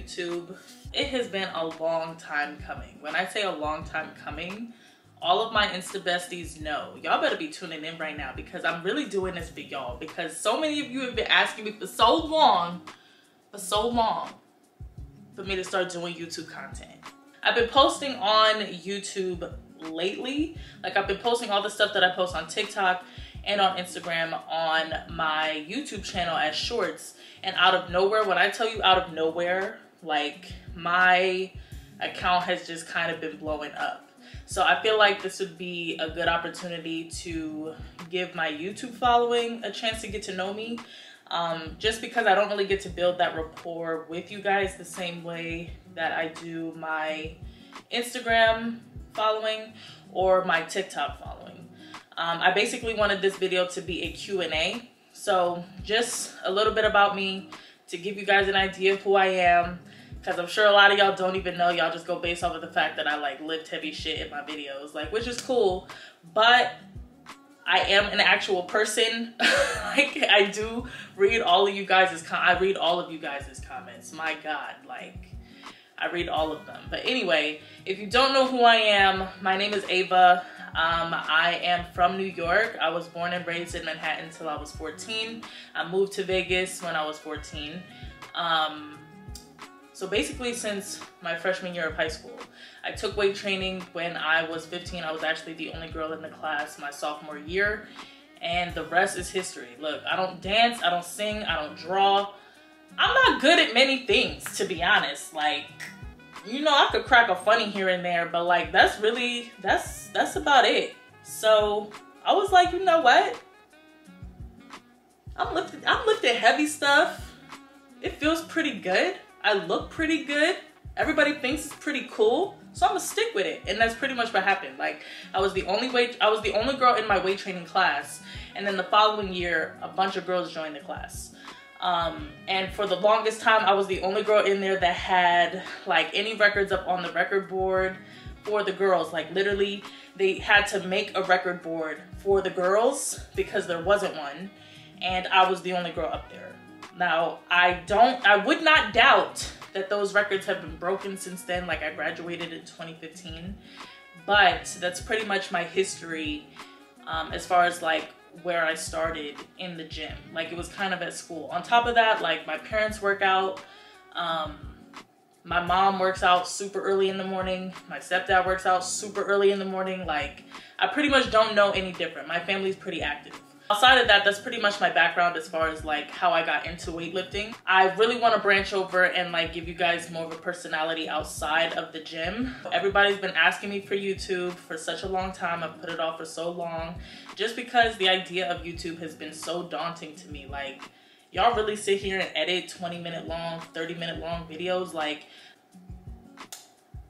YouTube. It has been a long time coming. When I say a long time coming, all of my Insta besties know. Y'all better be tuning in right now because I'm really doing this for y'all, because so many of you have been asking me for so long for me to start doing YouTube content. I've been posting on YouTube lately. Like, I've been posting all the stuff that I post on TikTok and on Instagram on my YouTube channel as shorts. And out of nowhere, when I tell you out of nowhere, like, my account has just kind of been blowing up. So I feel like this would be a good opportunity to give my YouTube following a chance to get to know me. Just because I don't really get to build that rapport with you guys the same way that I do my Instagram following or my TikTok following. I basically wanted this video to be a Q&A. So just a little bit about me to give you guys an idea of who I am, because I'm sure a lot of y'all don't even know. Y'all just go based off of the fact that I like lift heavy shit in my videos, like, which is cool, but I am an actual person. Like, I do read all of you guys' comments. My God, like, I read all of them. But anyway, if you don't know who I am, my name is Ava. I am from New York. I was born and raised in Manhattan until I was 14. I moved to Vegas when I was 14. So basically since my freshman year of high school. I took weight training when I was 15. I was actually the only girl in the class my sophomore year, and the rest is history. Look, I don't dance, I don't sing, I don't draw. I'm not good at many things, to be honest. Like, you know, I could crack a funny here and there, but like, that's about it. So I was like, you know what? I'm lifting heavy stuff. It feels pretty good. I look pretty good. Everybody thinks it's pretty cool. So I'm gonna stick with it. And that's pretty much what happened. Like, I was the only girl in my weight training class. And then the following year, a bunch of girls joined the class. And for the longest time, I was the only girl in there that had like any records up on the record board for the girls. Like, literally, they had to make a record board for the girls because there wasn't one. And I was the only girl up there. Now, I would not doubt that those records have been broken since then. Like, I graduated in 2015, but that's pretty much my history as far as like where I started in the gym. Like, it was kind of at school. On top of that, like, my parents work out. My mom works out super early in the morning. My stepdad works out super early in the morning. Like, I pretty much don't know any different. My family's pretty active. Outside of that, that's pretty much my background as far as like how I got into weightlifting. I really want to branch over and like give you guys more of a personality outside of the gym. Everybody's been asking me for YouTube for such a long time. I've put it off for so long just because the idea of YouTube has been so daunting to me. Like, y'all really sit here and edit 20-minute long, 30-minute long videos. Like,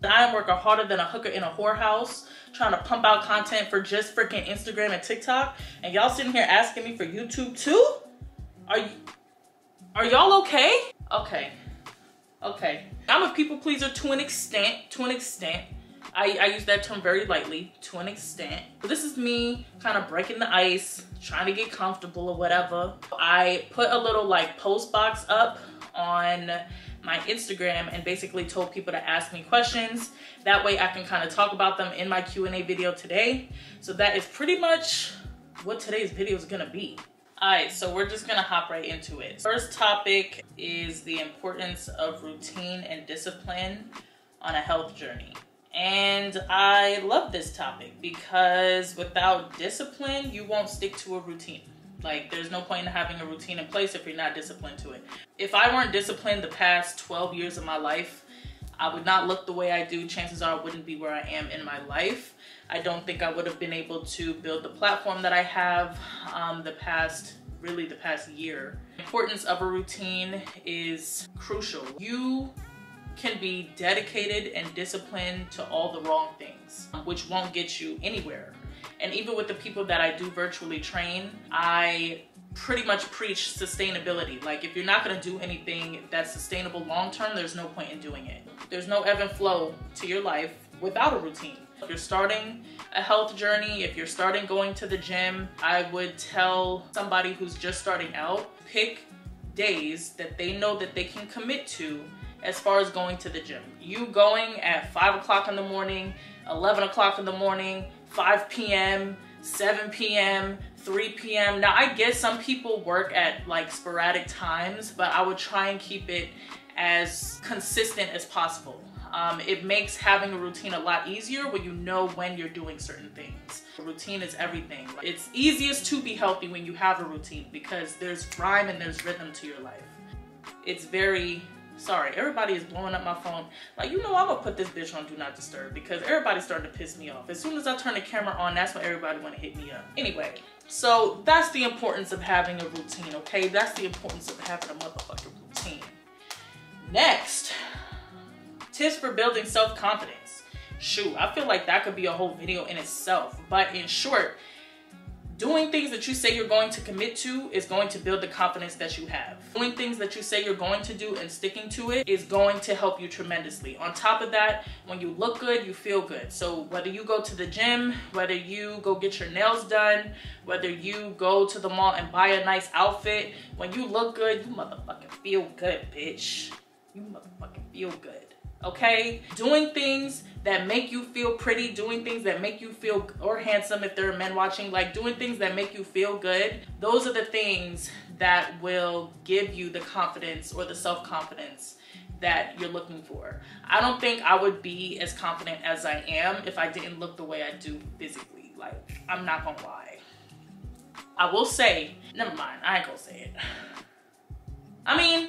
I am working harder than a hooker in a whorehouse trying to pump out content for just freaking Instagram and TikTok, and y'all sitting here asking me for YouTube too? Are y'all okay? Okay. I'm a people pleaser to an extent. I use that term very lightly, to an extent. But this is me kind of breaking the ice, trying to get comfortable or whatever. I put a little like post box up on my Instagram and basically told people to ask me questions. That way I can kind of talk about them in my Q&A video today. So that is pretty much what today's video is gonna be. Alright, so we're just gonna hop right into it. First topic is the importance of routine and discipline on a health journey. And I love this topic because without discipline, you won't stick to a routine. Like, there's no point in having a routine in place if you're not disciplined to it. If I weren't disciplined the past 12 years of my life, I would not look the way I do. Chances are I wouldn't be where I am in my life. I don't think I would have been able to build the platform that I have the past year. The importance of a routine is crucial. You can be dedicated and disciplined to all the wrong things, which won't get you anywhere. And even with the people that I do virtually train, I pretty much preach sustainability. Like, if you're not gonna do anything that's sustainable long-term, there's no point in doing it. There's no ebb and flow to your life without a routine. If you're starting a health journey, if you're starting going to the gym, I would tell somebody who's just starting out, pick days that they know that they can commit to as far as going to the gym. You going at 5 o'clock in the morning, 11 o'clock in the morning, 5 p.m., 7 p.m., 3 p.m. Now, I guess some people work at like sporadic times, but I would try and keep it as consistent as possible. It makes having a routine a lot easier when you know when you're doing certain things. A routine is everything. It's easiest to be healthy when you have a routine because there's rhyme and there's rhythm to your life. It's very, sorry, everybody is blowing up my phone. Like, you know, I'm gonna put this bitch on Do Not Disturb because everybody's starting to piss me off. As soon as I turn the camera on, that's when everybody wanna hit me up. Anyway, so that's the importance of having a routine, okay? That's the importance of having a motherfucking routine. Next, tips for building self-confidence. Shoot, I feel like that could be a whole video in itself. But in short, doing things that you say you're going to commit to is going to build the confidence that you have. Doing things that you say you're going to do and sticking to it is going to help you tremendously. On top of that, when you look good, you feel good. So whether you go to the gym, whether you go get your nails done, whether you go to the mall and buy a nice outfit, when you look good, you motherfucking feel good, bitch. You motherfucking feel good. Okay? Doing things that make you feel pretty, doing things that make you feel, or handsome if there are men watching, like doing things that make you feel good, those are the things that will give you the confidence or the self-confidence that you're looking for. I don't think I would be as confident as I am if I didn't look the way I do physically. Like, I'm not gonna lie. I will say, never mind, I ain't gonna say it. I mean,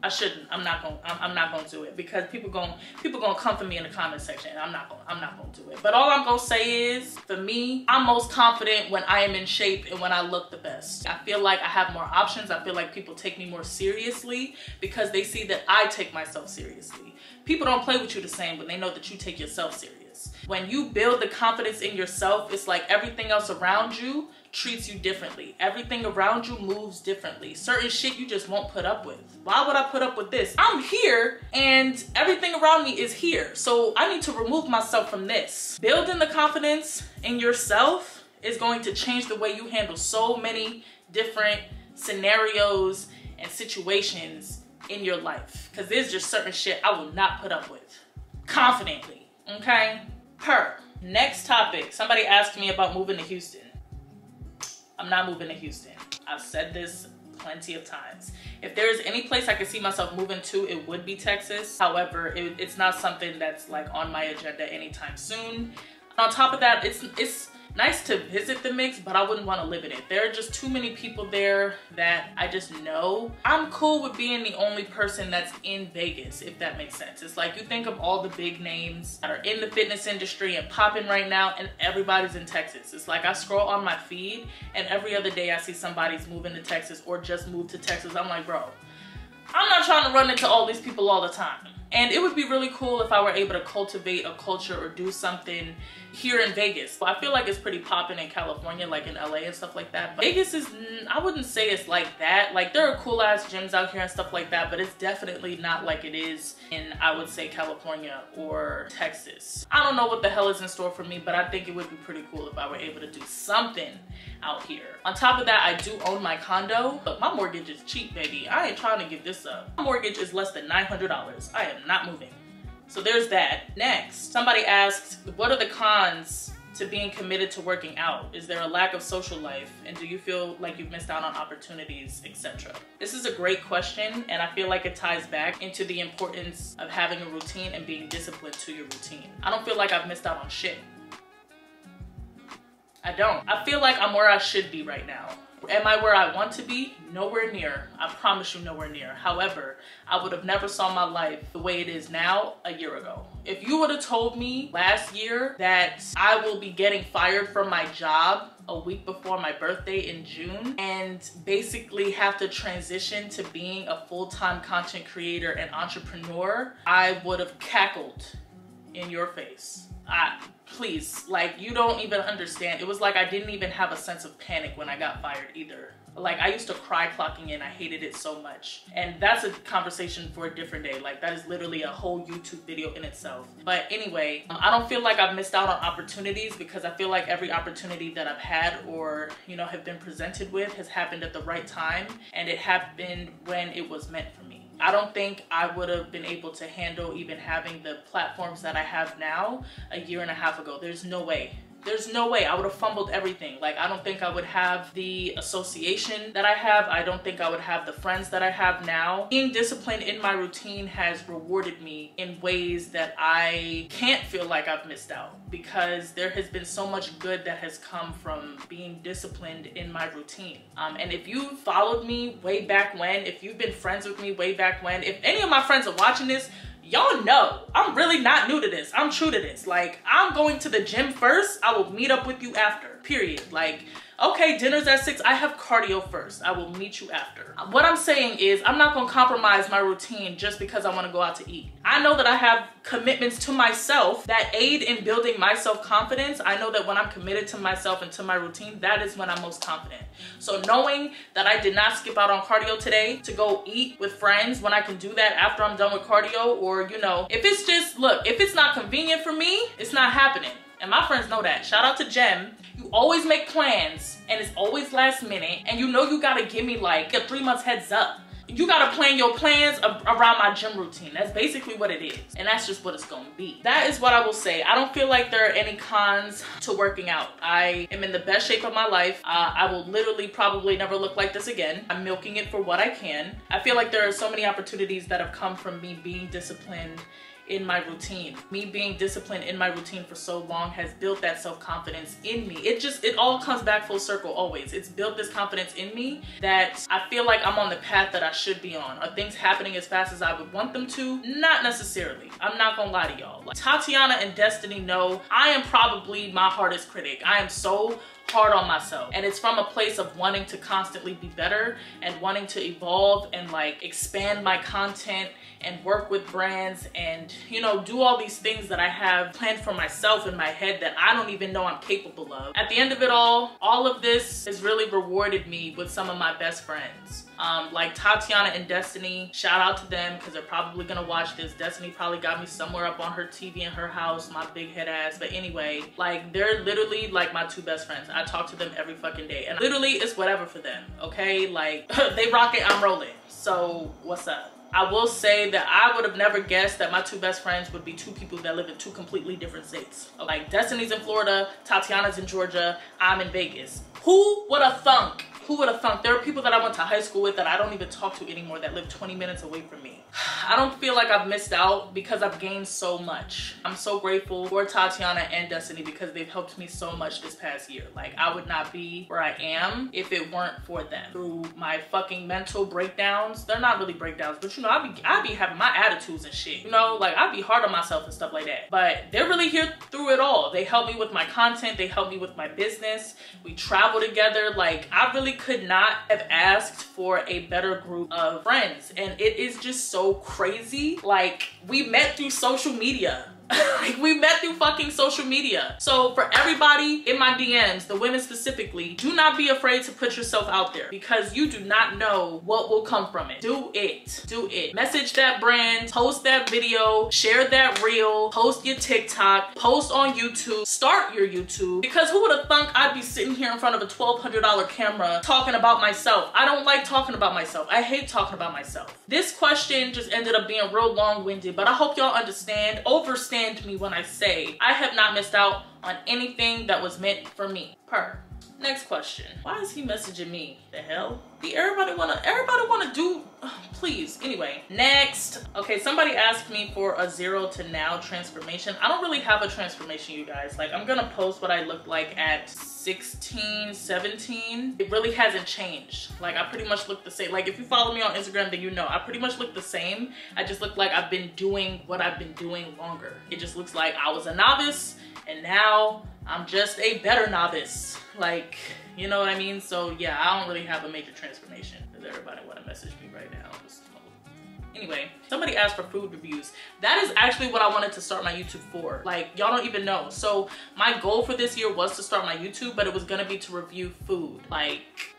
I shouldn't. I'm not gonna do it because people gonna come for me in the comment section, and I'm not gonna do it. But all I'm gonna say is, for me, I'm most confident when I am in shape and when I look the best. I feel like I have more options. I feel like people take me more seriously because they see that I take myself seriously. People don't play with you the same when they know that you take yourself serious. When you build the confidence in yourself, it's like everything else around you treats you differently. Everything around you moves differently. Certain shit you just won't put up with. Why would I put up with this? I'm here and everything around me is here. So I need to remove myself from this. Building the confidence in yourself is going to change the way you handle so many different scenarios and situations in your life. Because there's just certain shit I will not put up with confidently, okay? Next topic. Somebody asked me about moving to Houston. I'm not moving to Houston. I've said this plenty of times. If there is any place I could see myself moving to, it would be Texas. However, it's not something that's like on my agenda anytime soon. On top of that, it's nice to visit the mix, but I wouldn't want to live in it. There are just too many people there that I just know. I'm cool with being the only person that's in Vegas, if that makes sense. It's like you think of all the big names that are in the fitness industry and popping right now, and everybody's in Texas. It's like I scroll on my feed and every other day I see somebody's moving to Texas or just moved to Texas. I'm like, bro, I'm not trying to run into all these people all the time. And it would be really cool if I were able to cultivate a culture or do something here in Vegas. I feel like it's pretty popping in California, like in LA and stuff like that. But Vegas is, I wouldn't say it's like that. Like there are cool ass gyms out here and stuff like that, but it's definitely not like it is in, I would say, California or Texas. I don't know what the hell is in store for me, but I think it would be pretty cool if I were able to do something out here. On top of that, I do own my condo, but my mortgage is cheap, baby. I ain't trying to give this up. My mortgage is less than $900. I am not moving. So there's that. Next, somebody asked, what are the cons to being committed to working out? Is there a lack of social life? And do you feel like you've missed out on opportunities, etc.? This is a great question, and I feel like it ties back into the importance of having a routine and being disciplined to your routine. I don't feel like I've missed out on shit. I don't. I feel like I'm where I should be right now. Am I where I want to be? Nowhere near. I promise you, nowhere near. However, I would have never saw my life the way it is now a year ago. If you would have told me last year that I will be getting fired from my job a week before my birthday in June and basically have to transition to being a full-time content creator and entrepreneur, I would have cackled in your face. Please, like, you don't even understand. It was like I didn't even have a sense of panic when I got fired either. Like, I used to cry clocking in. I hated it so much. And that's a conversation for a different day. Like, that is literally a whole YouTube video in itself. But anyway, I don't feel like I've missed out on opportunities because I feel like every opportunity that I've had or, you know, have been presented with has happened at the right time. And it happened when it was meant for me. I don't think I would have been able to handle even having the platforms that I have now a year and a half ago. There's no way. There's no way. I would have fumbled everything. Like, I don't think I would have the association that I have. I don't think I would have the friends that I have now. Being disciplined in my routine has rewarded me in ways that I can't feel like I've missed out, because there has been so much good that has come from being disciplined in my routine. And if you followed me way back when, if you've been friends with me way back when, if any of my friends are watching this, y'all know I'm really not new to this. I'm true to this. Like, I'm going to the gym first. I will meet up with you after, period. Like, okay, dinner's at 6. I have cardio first. I will meet you after. What I'm saying is I'm not gonna compromise my routine just because I wanna go out to eat. I know that I have commitments to myself that aid in building my self-confidence. I know that when I'm committed to myself and to my routine, that is when I'm most confident. So knowing that I did not skip out on cardio today to go eat with friends when I can do that after I'm done with cardio, or, you know, if it's just, look, if it's not convenient for me, it's not happening. And my friends know that. Shout out to Jem. You always make plans and it's always last minute, and you know you gotta give me like a 3 months heads up. You gotta plan your plans around my gym routine. That's basically what it is. And that's just what it's gonna be. That is what I will say. I don't feel like there are any cons to working out. I am in the best shape of my life. I will literally probably never look like this again. I'm milking it for what I can. I feel like there are so many opportunities that have come from me being disciplined in my routine. Me being disciplined in my routine for so long has built that self-confidence in me. It all comes back full circle always. It's built this confidence in me that I feel like I'm on the path that I should be on. Are things happening as fast as I would want them to? Not necessarily. I'm not gonna lie to y'all. Like, Tatiana and Destiny know I am probably my hardest critic. I am so hard on myself, and it's from a place of wanting to constantly be better and wanting to evolve and like expand my content and work with brands and, you know, do all these things that I have planned for myself in my head that I don't even know I'm capable of. At the end of it all of this has really rewarded me with some of my best friends. Like Tatiana and Destiny, shout out to them because they're probably gonna watch this. Destiny probably got me somewhere up on her TV in her house, my big head ass. But anyway, like, they're literally like my two best friends. I talk to them every fucking day, and literally it's whatever for them, okay? Like, they rock it, I'm rolling. So what's up? I will say that I would have never guessed that my two best friends would be two people that live in two completely different states. Like, Destiny's in Florida, Tatiana's in Georgia, I'm in Vegas. Who would have thunk? Who would have thunk? There are people that I went to high school with that I don't even talk to anymore that live 20 minutes away from me. I don't feel like I've missed out because I've gained so much. I'm so grateful for Tatiana and Destiny because they've helped me so much this past year. Like, I would not be where I am if it weren't for them. Through my fucking mental breakdowns, they're not really breakdowns, but you know, I be having my attitudes and shit. You know, like, I be hard on myself and stuff like that. But they're really here through it all. They help me with my content. They help me with my business. We travel together. Like, I really could not have asked for a better group of friends, and it is just so crazy. Like, we met through social media. Like, we met through fucking social media. So for everybody in my DMs, the women specifically, do not be afraid to put yourself out there because you do not know what will come from it. Do it. Do it. Message that brand, post that video, share that reel, post your TikTok, post on YouTube, start your YouTube, because who would have thunk I'd be sitting here in front of a $1,200 camera talking about myself? I don't like talking about myself. I hate talking about myself. This question just ended up being real long-winded, but I hope y'all understand, overstand me when I say I have not missed out on anything that was meant for me. Next question. Why is he messaging me? The hell? Everybody wanna do, please. Anyway, next. Okay, somebody asked me for a 0 to now transformation. I don't really have a transformation, you guys. Like, I'm gonna post what I looked like at 16, 17. It really hasn't changed. Like, I pretty much look the same. Like, if you follow me on Instagram, then you know I pretty much look the same. I just look like I've been doing what I've been doing longer. It just looks like I was a novice and now I'm just a better novice. Like, you know what I mean? So yeah, I don't really have a major transformation. Does everybody want to message me right now? Anyway, somebody asked for food reviews. That is actually what I wanted to start my YouTube for. Like, y'all don't even know. So my goal for this year was to start my YouTube, but it was gonna be to review food. Like,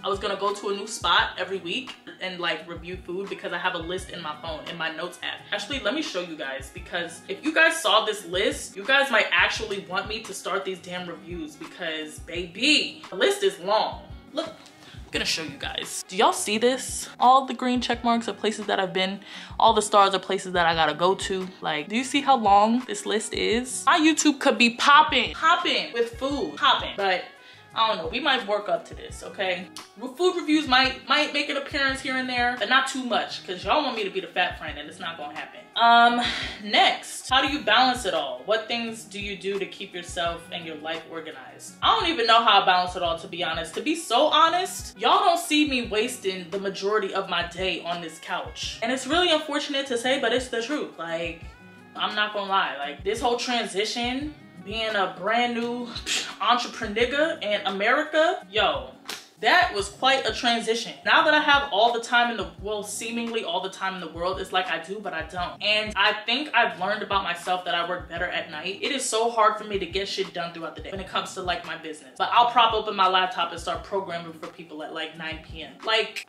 I was gonna go to a new spot every week and like review food because I have a list in my phone, in my notes app. Actually, let me show you guys, because if you guys saw this list, you guys might actually want me to start these damn reviews because, baby, the list is long. Look I'm gonna show you guys. Do y'all see this? All the green check marks are places that I've been. All the stars are places that I gotta go to. Like, do you see how long this list is? My YouTube could be popping with food, but I don't know, we might work up to this, okay? Food reviews might make an appearance here and there, but not too much, because y'all want me to be the fat friend and it's not gonna happen. Next, how do you balance it all? What things do you do to keep yourself and your life organized? I don't even know how I balance it all, to be honest. To be so honest, y'all don't see me wasting the majority of my day on this couch. And it's really unfortunate to say, but it's the truth. Like, I'm not gonna lie, like this whole transition, being a brand new entrepreneur in America, yo, that was quite a transition. Now that I have all the time in the world, seemingly all the time in the world, it's like I do, but I don't. And I think I've learned about myself that I work better at night. It is so hard for me to get shit done throughout the day when it comes to like my business. But I'll prop open my laptop and start programming for people at like 9 p.m. Like,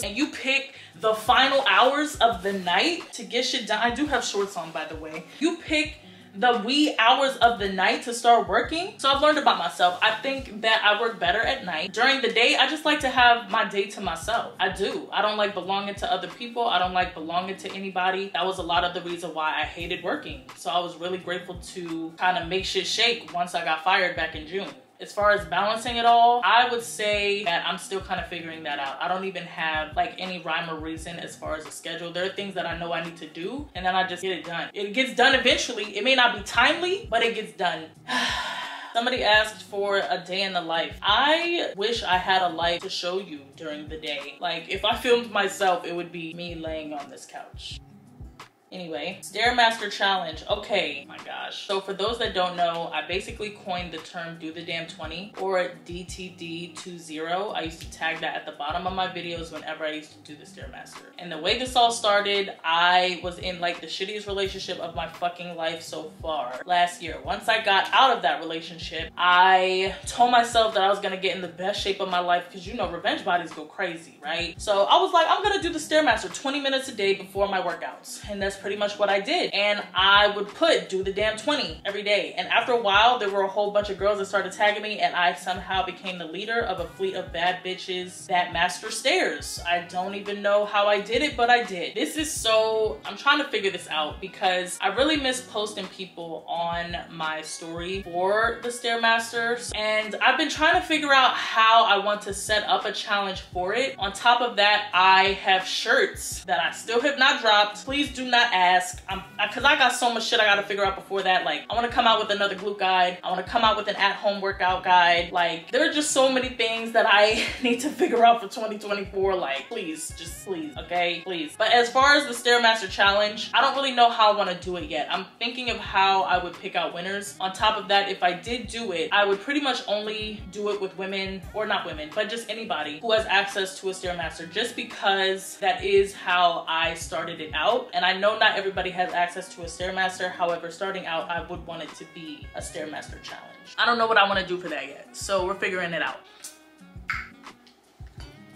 and you pick the final hours of the night to get shit done. I do have shorts on, by the way. You pick the wee hours of the night to start working. So I've learned about myself. I think that I work better at night. During the day, I just like to have my day to myself. I do. I don't like belonging to other people. I don't like belonging to anybody. That was a lot of the reason why I hated working. So I was really grateful to kind of make shit shake once I got fired back in June. As far as balancing it all, I would say that I'm still kind of figuring that out. I don't even have like any rhyme or reason as far as a schedule. There are things that I know I need to do and then I just get it done. It gets done eventually. It may not be timely, but it gets done. Somebody asked for a day in the life. I wish I had a life to show you during the day. Like if I filmed myself, it would be me laying on this couch. Anyway, Stairmaster Challenge. Okay, my gosh. So for those that don't know, I basically coined the term do the damn 20 or DTD20. I used to tag that at the bottom of my videos whenever I used to do the Stairmaster. And the way this all started, I was in like the shittiest relationship of my fucking life so far last year. Once I got out of that relationship, I told myself that I was gonna get in the best shape of my life because you know, revenge bodies go crazy, right? So I was like, I'm gonna do the Stairmaster 20 minutes a day before my workouts. And that's pretty much what I did. And I would put do the damn 20 every day. And after a while, there were a whole bunch of girls that started tagging me and I somehow became the leader of a fleet of bad bitches that master stairs. I don't even know how I did it, but I did. This is so, I'm trying to figure this out because I really miss posting people on my story for the Stairmaster. And I've been trying to figure out how I want to set up a challenge for it. On top of that, I have shirts that I still have not dropped. Please do not ask, because I got so much shit I gotta figure out before that. Like, I want to come out with another glute guide. I want to come out with an at-home workout guide. Like, there are just so many things that I need to figure out for 2024. Like, please, just please, okay? Please. But as far as the Stairmaster Challenge, I don't really know how I want to do it yet. I'm thinking of how I would pick out winners. On top of that, if I did do it, I would pretty much only do it with women, or not women, but just anybody who has access to a Stairmaster, just because that is how I started it out. And I know not everybody has access to a Stairmaster. However, starting out, I would want it to be a Stairmaster challenge. I don't know what I want to do for that yet, so we're figuring it out.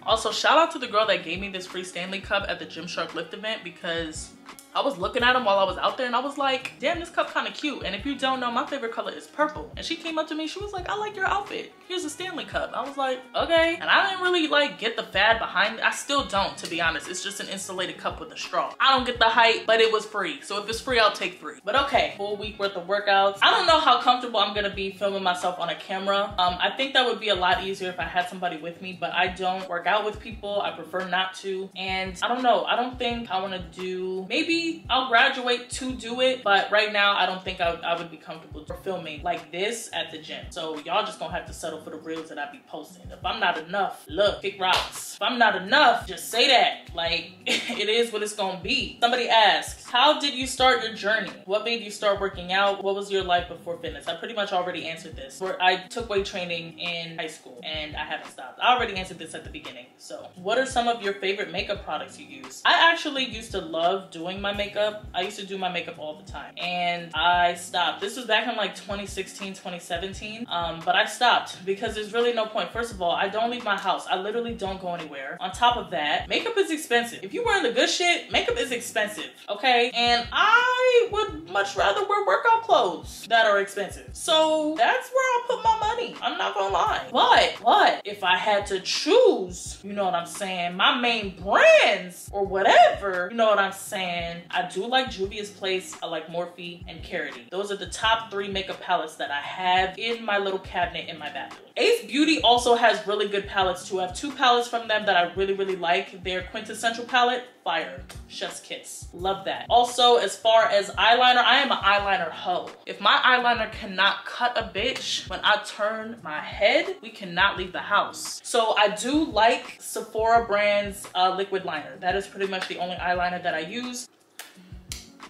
Also, shout out to the girl that gave me this free Stanley cup at the Gymshark Lift event, because I was looking at them while I was out there and I was like, damn, this cup kind of cute. And if you don't know, my favorite color is purple. And she came up to me, she was like, I like your outfit. Here's a Stanley cup. I was like, okay. And I didn't really like get the fad behind it. I still don't, to be honest. It's just an insulated cup with a straw. I don't get the hype, but it was free. So if it's free, I'll take free. But okay, full week worth of workouts. I don't know how comfortable I'm gonna be filming myself on a camera. I think that would be a lot easier if I had somebody with me, but I don't work out with people. I prefer not to. And I don't know, I don't think I wanna do, maybe I'll graduate to do it, but right now I don't think I would be comfortable filming like this at the gym. So y'all just gonna have to settle for the reels that I be posting. If I'm not enough, look, kick rocks. If I'm not enough, just say that. Like, it is what it's gonna be. Somebody asks, how did you start your journey? What made you start working out? What was your life before fitness? I pretty much already answered this. I took weight training in high school and I haven't stopped. I already answered this at the beginning. So what are some of your favorite makeup products you use? I actually used to love doing my my makeup. I used to do my makeup all the time and I stopped. This was back in like 2016, 2017. But I stopped because there's really no point. First of all, I don't leave my house. I literally don't go anywhere. On top of that, makeup is expensive. If you're wearing the good shit, makeup is expensive, okay? And I would much rather wear workout clothes that are expensive. So that's where I'll put my money. I'm not gonna lie. But if I had to choose, you know what I'm saying, my main brands or whatever, you know what I'm saying, I do like Juvia's Place, I like Morphe and Carity. Those are the top 3 makeup palettes that I have in my little cabinet in my bathroom. Ace Beauty also has really good palettes too. I have 2 palettes from them that I really like. Their quintessential palette, fire, chef's kiss, love that. Also, as far as eyeliner, I am an eyeliner hoe. If my eyeliner cannot cut a bitch when I turn my head, we cannot leave the house. So I do like Sephora brand's liquid liner. That is pretty much the only eyeliner that I use.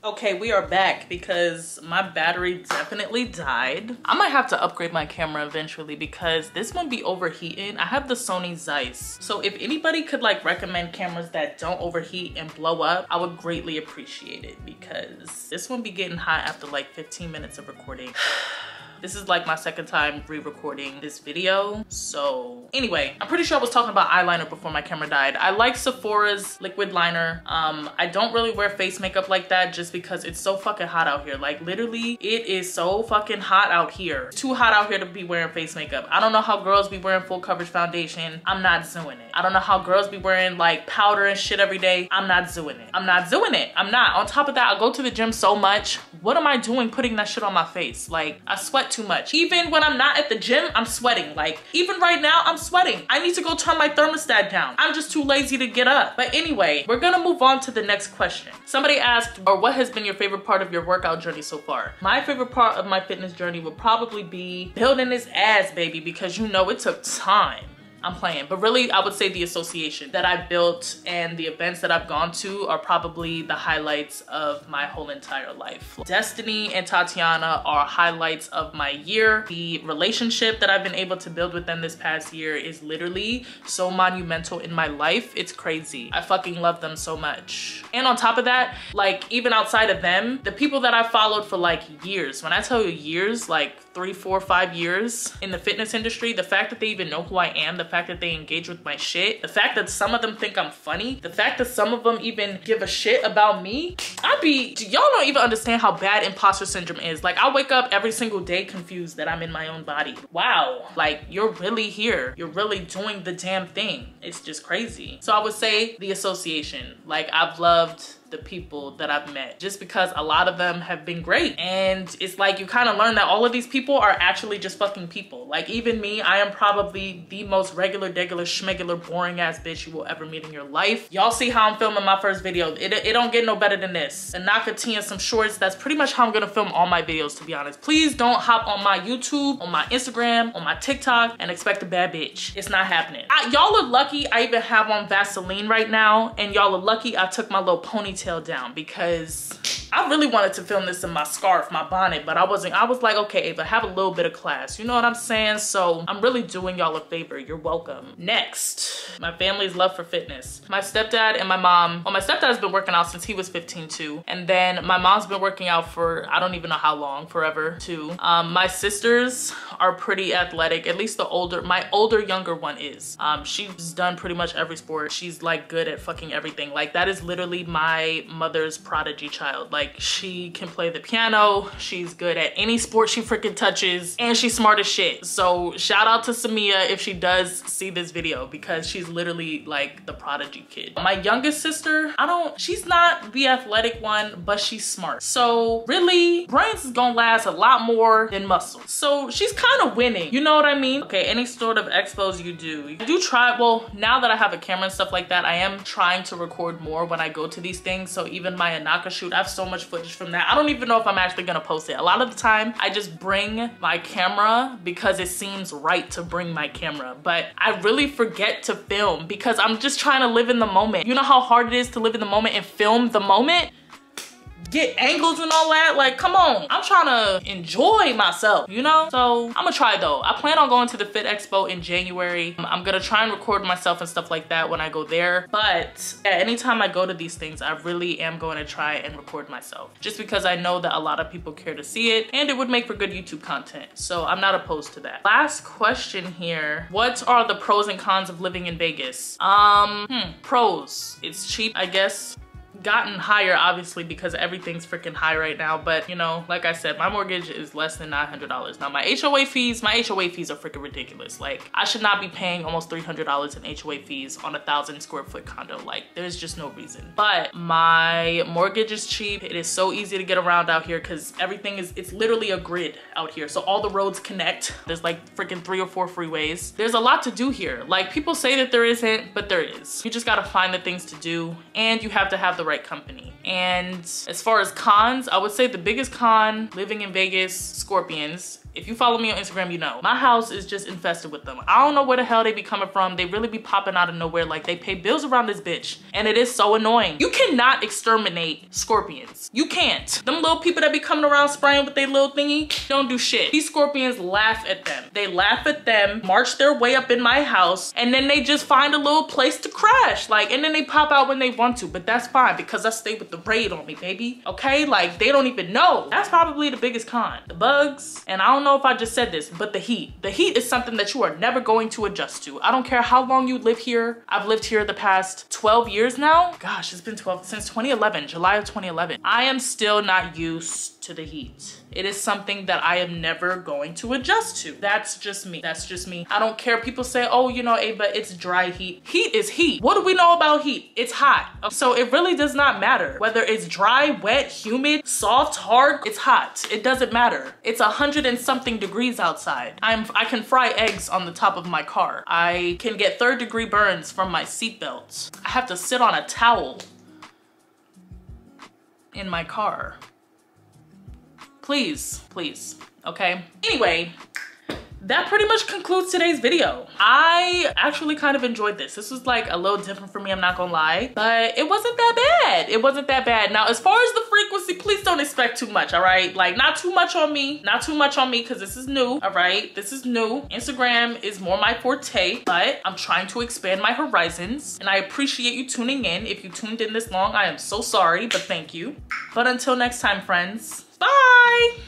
Okay, we are back because my battery definitely died. I might have to upgrade my camera eventually because this one be overheating. I have the Sony Zeiss. So if anybody could like recommend cameras that don't overheat and blow up, I would greatly appreciate it because this one be getting hot after like 15 minutes of recording. This is like my second time re-recording this video. So anyway, I'm pretty sure I was talking about eyeliner before my camera died. I like Sephora's liquid liner. I don't really wear face makeup like that just because it's so fucking hot out here. Like literally, it is so fucking hot out here. It's too hot out here to be wearing face makeup. I don't know how girls be wearing full coverage foundation. I'm not doing it. I don't know how girls be wearing like powder and shit every day. I'm not doing it. I'm not doing it. I'm not. On top of that, I go to the gym so much. What am I doing putting that shit on my face? Like, I sweat too much. Even when I'm not at the gym, I'm sweating. Like, even right now, I'm sweating. I need to go turn my thermostat down. I'm just too lazy to get up. But anyway, we're gonna move on to the next question. Somebody asked, or what has been your favorite part of your workout journey so far? My favorite part of my fitness journey would probably be building this ass, baby, because you know it took time. I'm playing, but really I would say the association that I built and the events that I've gone to are probably the highlights of my whole entire life. Destiny and Tatiana are highlights of my year. The relationship that I've been able to build with them this past year is literally so monumental in my life. It's crazy. I fucking love them so much. And on top of that, like even outside of them, the people that I followed for like years, when I tell you years, like 3, 4, 5 years in the fitness industry, the fact that they even know who I am, the fact that they engage with my shit, the fact that some of them think I'm funny, the fact that some of them even give a y'all don't even understand how bad imposter syndrome is. Like I wake up every single day confused that I'm in my own body. Wow, like you're really here. You're really doing the damn thing. It's just crazy. So I would say the association. Like I've loved the people that I've met just because a lot of them have been great. And it's like you kind of learn that all of these people are actually just fucking people. Like even me, I am probably the most regular, degular, schmegular, boring ass bitch you will ever meet in your life. Y'all see how I'm filming my first video. It don't get no better than this. A Naka tee and some shorts. That's pretty much how I'm gonna film all my videos, to be honest. Please don't hop on my YouTube, on my Instagram, on my TikTok and expect a bad bitch. It's not happening. Y'all are lucky I even have on Vaseline right now, and y'all are lucky I took my little ponytail down because I really wanted to film this in my scarf, my bonnet, but I wasn't. I was like, okay, Ava, have a little bit of class. You know what I'm saying? So I'm really doing y'all a favor. You're welcome. Next, my family's love for fitness. My stepdad and my mom, well, my stepdad's been working out since he was 15 too. And then my mom's been working out for, I don't even know how long, forever too. My sisters are pretty athletic, at least my older younger one is. She's done pretty much every sport. She's like good at fucking everything. Like that is literally my mother's prodigy child. Like she can play the piano, she's good at any sport she freaking touches, and she's smart as shit. So shout out to Samia if she does see this video because she's literally like the prodigy kid. My youngest sister, she's not the athletic one, but she's smart. So really, brains is gonna last a lot more than muscle. So she's kind of winning, you know what I mean? Okay, any sort of expos you do try, well, now that I have a camera and stuff like that, I am trying to record more when I go to these things. So even my Anaka shoot, I have so much footage from that. I don't even know if I'm actually gonna post it. A lot of the time, I just bring my camera because it seems right to bring my camera, but I really forget to film because I'm just trying to live in the moment. You know how hard it is to live in the moment and film the moment? get angles and all that. Like, come on. I'm trying to enjoy myself, you know? So I'm gonna try though. I plan on going to the Fit Expo in January. I'm gonna try and record myself and stuff like that when I go there. But yeah, anytime I go to these things, I really am going to try and record myself. Just because I know that a lot of people care to see it and it would make for good YouTube content. So I'm not opposed to that. Last question here. What are the pros and cons of living in Vegas? Pros. It's cheap, I guess. Gotten higher obviously because everything's freaking high right now, but you know, like I said, my mortgage is less than $900. Now my HOA fees are freaking ridiculous. Like, I should not be paying almost $300 in HOA fees on a 1,000 square foot condo. Like, there's just no reason. But my mortgage is cheap. It is so easy to get around out here because everything is, it's literally a grid out here. So all the roads connect. There's like freaking 3 or 4 freeways. There's a lot to do here. Like, people say that there isn't, but there is. You just gotta find the things to do, and you have to have the right company. And as far as cons, I would say the biggest con living in Vegas, scorpions. If you follow me on Instagram, you know. My house is just infested with them. I don't know where the hell they be coming from. They really be popping out of nowhere. Like, they pay bills around this bitch. And it is so annoying. You cannot exterminate scorpions. You can't. Them little people that be coming around spraying with their little thingy, don't do shit. These scorpions laugh at them. They laugh at them, march their way up in my house, and then they just find a little place to crash. Like, and then they pop out when they want to, but that's fine because I stay with the raid on me, baby. Okay? Like, they don't even know. That's probably the biggest con. The bugs, and I don't know if I just said this, but the heat. The heat is something that you are never going to adjust to. I don't care how long you live here. I've lived here the past 12 years now. Gosh, it's been 12 since 2011, July of 2011. I am still not used to the heat. It is something that I am never going to adjust to. That's just me. That's just me. I don't care. People say, oh, you know, Ava, it's dry heat. Heat is heat. What do we know about heat? It's hot. So it really does not matter whether it's dry, wet, humid, soft, hard. It's hot. It doesn't matter. It's 100 and something degrees outside. I can fry eggs on the top of my car. I can get 3rd-degree burns from my seatbelt. I have to sit on a towel in my car. Please, please, okay? Anyway, that pretty much concludes today's video. I actually kind of enjoyed this. This was like a little different for me, I'm not gonna lie, but it wasn't that bad. It wasn't that bad. Now, as far as the frequency, please don't expect too much, all right? Like, not too much on me, not too much on me, because this is new, all right? This is new. Instagram is more my forte, but I'm trying to expand my horizons, and I appreciate you tuning in. If you tuned in this long, I am so sorry, but thank you. But until next time, friends, bye.